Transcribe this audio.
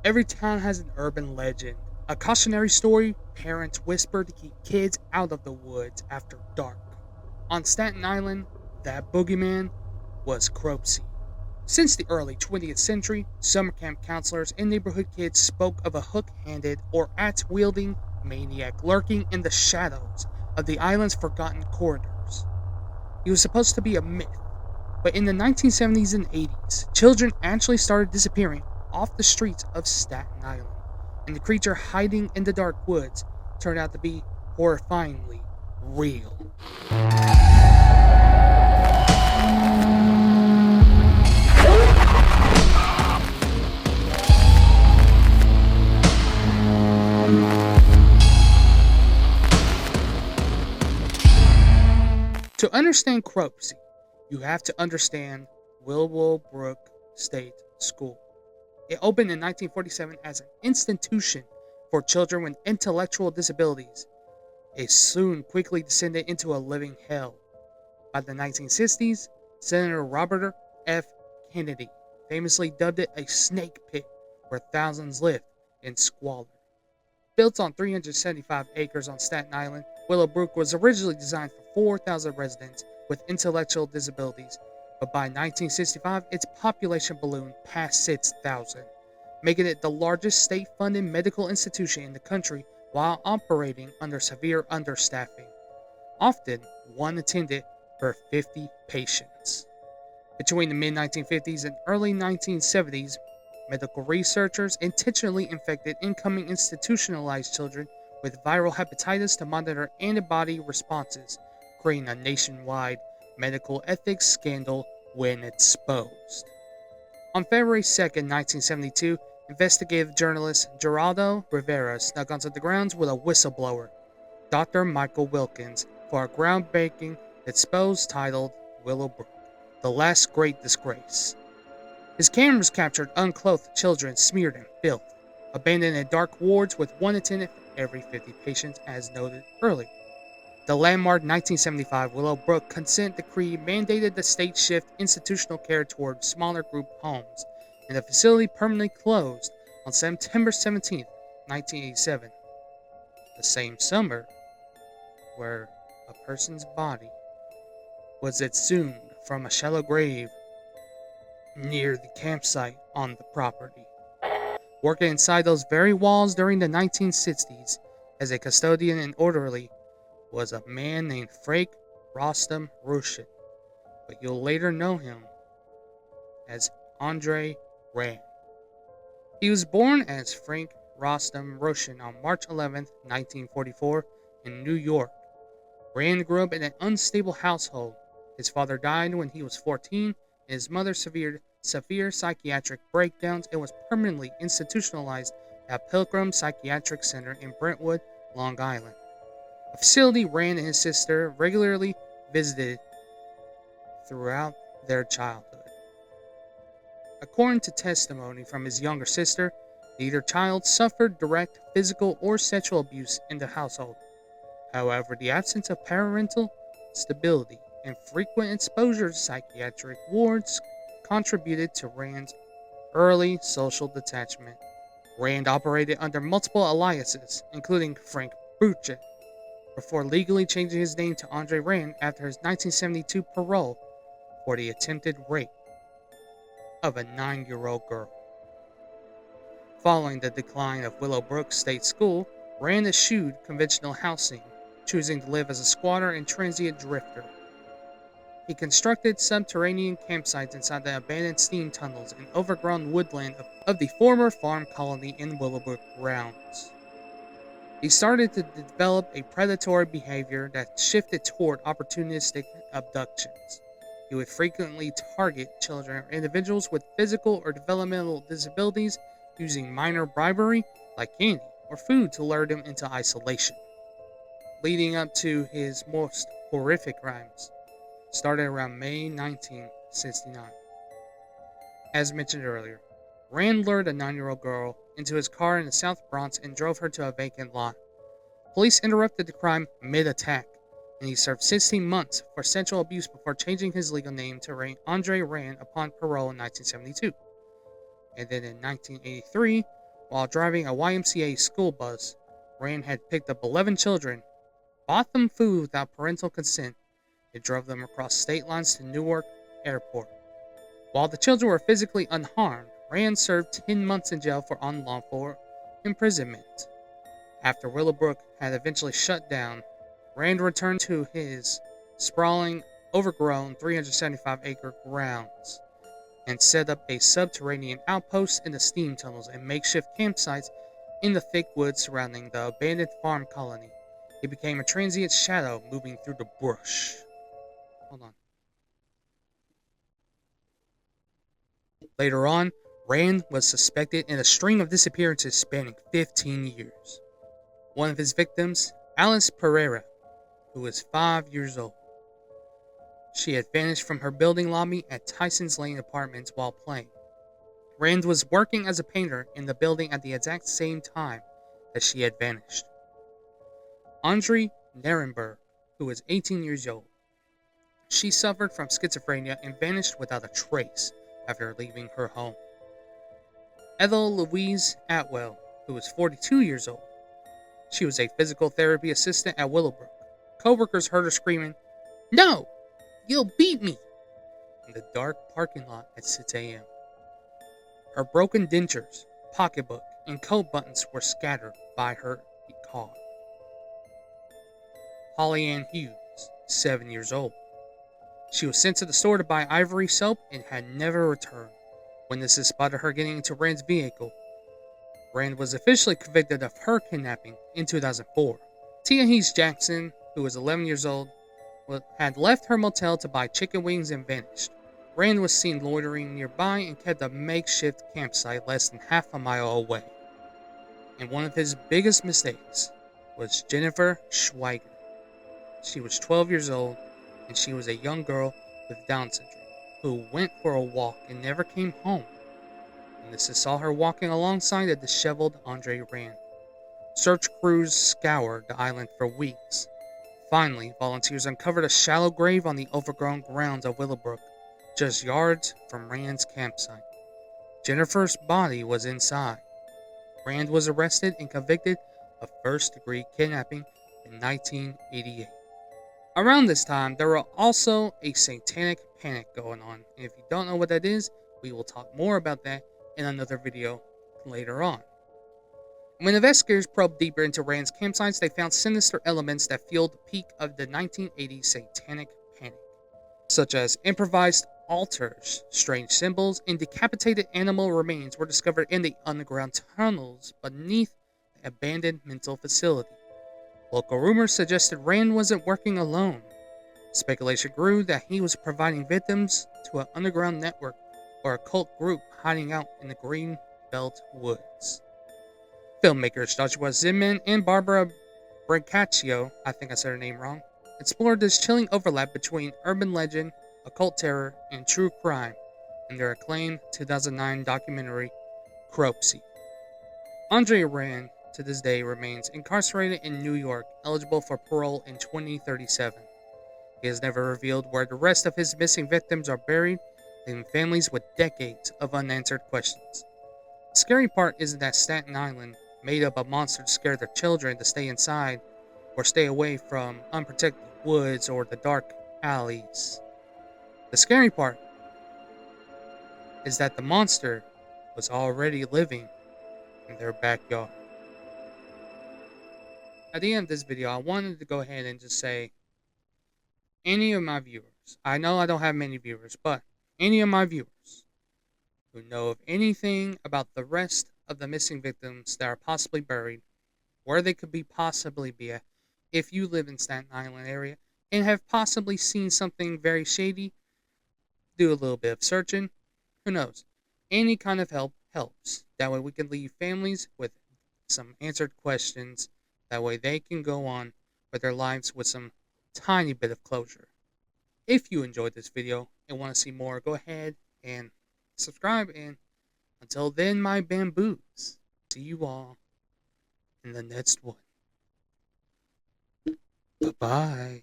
Every town has an urban legend, a cautionary story parents whisper to keep kids out of the woods after dark. On Staten Island, that boogeyman was Cropsey. Since the early 20th century, summer camp counselors and neighborhood kids spoke of a hook-handed or axe-wielding maniac lurking in the shadows of the island's forgotten corridors. He was supposed to be a myth, but in the 1970s and 80s, children actually started disappearing off the streets of Staten Island, and the creature hiding in the dark woods turned out to be horrifyingly real. To understand Cropsey, you have to understand Willowbrook State School. It opened in 1947 as an institution for children with intellectual disabilities. It soon quickly descended into a living hell. By the 1960s, Senator Robert F. Kennedy famously dubbed it a snake pit where thousands lived in squalor. Built on 375 acres on Staten Island, Willowbrook was originally designed for 4,000 residents with intellectual disabilities, but by 1965, its population ballooned past 6,000, making it the largest state-funded medical institution in the country while operating under severe understaffing. Often, one attendant per 50 patients. Between the mid-1950s and early 1970s, medical researchers intentionally infected incoming institutionalized children with viral hepatitis to monitor antibody responses, creating a nationwide medical ethics scandal when exposed. On February 2, 1972, investigative journalist Geraldo Rivera snuck onto the grounds with a whistleblower, Dr. Michael Wilkins, for a groundbreaking expose titled Willowbrook, The Last Great Disgrace. His cameras captured unclothed children smeared in filth, abandoned in dark wards with one attendant for every 50 patients, as noted earlier. The landmark 1975 Willowbrook Consent Decree mandated the state shift institutional care toward smaller group homes, and the facility permanently closed on September 17, 1987, the same summer where a person's body was exhumed from a shallow grave near the campsite on the property. Working inside those very walls during the 1960s as a custodian and orderly was a man named Frank Rostam Rushin, but you'll later know him as Andre Rand. He was born as Frank Rostam Rushin on March 11, 1944, in New York. Rand grew up in an unstable household. His father died when he was 14, and his mother suffered severe psychiatric breakdowns and was permanently institutionalized at Pilgrim Psychiatric Center in Brentwood, Long Island, a facility Rand and his sister regularly visited throughout their childhood. According to testimony from his younger sister, neither child suffered direct physical or sexual abuse in the household. However, the absence of parental stability and frequent exposure to psychiatric wards contributed to Rand's early social detachment. Rand operated under multiple aliases, including Frank Buchet, before legally changing his name to Andre Rand after his 1972 parole for the attempted rape of a 9-year-old girl. Following the decline of Willowbrook State School, Rand eschewed conventional housing, choosing to live as a squatter and transient drifter. He constructed subterranean campsites inside the abandoned steam tunnels and overgrown woodland of the former farm colony in Willowbrook grounds. He started to develop a predatory behavior that shifted toward opportunistic abductions. He would frequently target children or individuals with physical or developmental disabilities, using minor bribery, like candy or food, to lure them into isolation. Leading up to his most horrific crimes, started around May 1969. As mentioned earlier, Rand lured a 9-year-old girl into his car in the South Bronx and drove her to a vacant lot. Police interrupted the crime mid-attack, and he served 16 months for sexual abuse before changing his legal name to Andre Rand upon parole in 1972. And then in 1983, While driving a YMCA school bus, Rand had picked up 11 children, bought them food without parental consent, and drove them across state lines to Newark Airport. While the children were physically unharmed, Rand served 10 months in jail for unlawful imprisonment. After Willowbrook had eventually shut down, Rand returned to his sprawling, overgrown 375-acre grounds and set up a subterranean outpost in the steam tunnels and makeshift campsites in the thick woods surrounding the abandoned farm colony. He became a transient shadow moving through the brush. Hold on. Later on, Rand was suspected in a string of disappearances spanning 15 years. One of his victims, Alice Pereira, who was 5 years old. She had vanished from her building lobby at Tyson's Lane Apartments while playing. Rand was working as a painter in the building at the exact same time that she had vanished. Andre Narenberg, who was 18 years old. She suffered from schizophrenia and vanished without a trace after leaving her home. Ethel Louise Atwell, who was 42 years old. She was a physical therapy assistant at Willowbrook. Coworkers heard her screaming, "No! You'll beat me!" in the dark parking lot at 6 a.m. Her broken dentures, pocketbook, and coat buttons were scattered by her car. Holly Ann Hughes, 7 years old. She was sent to the store to buy ivory soap and had never returned. Witnesses spotted her getting into Rand's vehicle. Rand was officially convicted of her kidnapping in 2004. Tia Hees Jackson, who was 11 years old, had left her motel to buy chicken wings and vanished. Rand was seen loitering nearby and kept a makeshift campsite less than half a mile away. And one of his biggest mistakes was Jennifer Schweiger. She was 12 years old, and she was a young girl with Down syndrome who went for a walk and never came home. Witnesses saw her walking alongside a disheveled Andre Rand. Search crews scoured the island for weeks. Finally, volunteers uncovered a shallow grave on the overgrown grounds of Willowbrook, just yards from Rand's campsite. Jennifer's body was inside. Rand was arrested and convicted of first-degree kidnapping in 1988. Around this time, there were also a satanic panic going on, and if you don't know what that is, we will talk more about that in another video later on. When investigators probed deeper into Rand's campsites, they found sinister elements that fueled the peak of the 1980s satanic panic, such as improvised altars, strange symbols, and decapitated animal remains were discovered in the underground tunnels beneath the abandoned mental facility. Local rumors suggested Rand wasn't working alone. Speculation grew that he was providing victims to an underground network or a cult group hiding out in the Greenbelt woods. Filmmakers Joshua Zinman and Barbara Brancaccio, I think I said her name wrong, explored this chilling overlap between urban legend, occult terror, and true crime in their acclaimed 2009 documentary, Cropsey. Andre Rand, to this day, remains incarcerated in New York, eligible for parole in 2037. He has never revealed where the rest of his missing victims are buried, leaving families with decades of unanswered questions. The scary part isn't that Staten Island made up a monster to scare their children to stay inside or stay away from unprotected woods or the dark alleys. The scary part is that the monster was already living in their backyard. At the end of this video, I wanted to go ahead and just say, any of my viewers, I know I don't have many viewers, but any of my viewers who know of anything about the rest of the missing victims that are possibly buried, where they could possibly be at, if you live in Staten Island area and have possibly seen something very shady, do a little bit of searching. Who knows? Any kind of help helps. That way we can leave families with some answered questions. That way they can go on with their lives with some tiny bit of closure. If you enjoyed this video and want to see more, go ahead and subscribe. And until then, my bamboos, see you all in the next one. Bye-bye.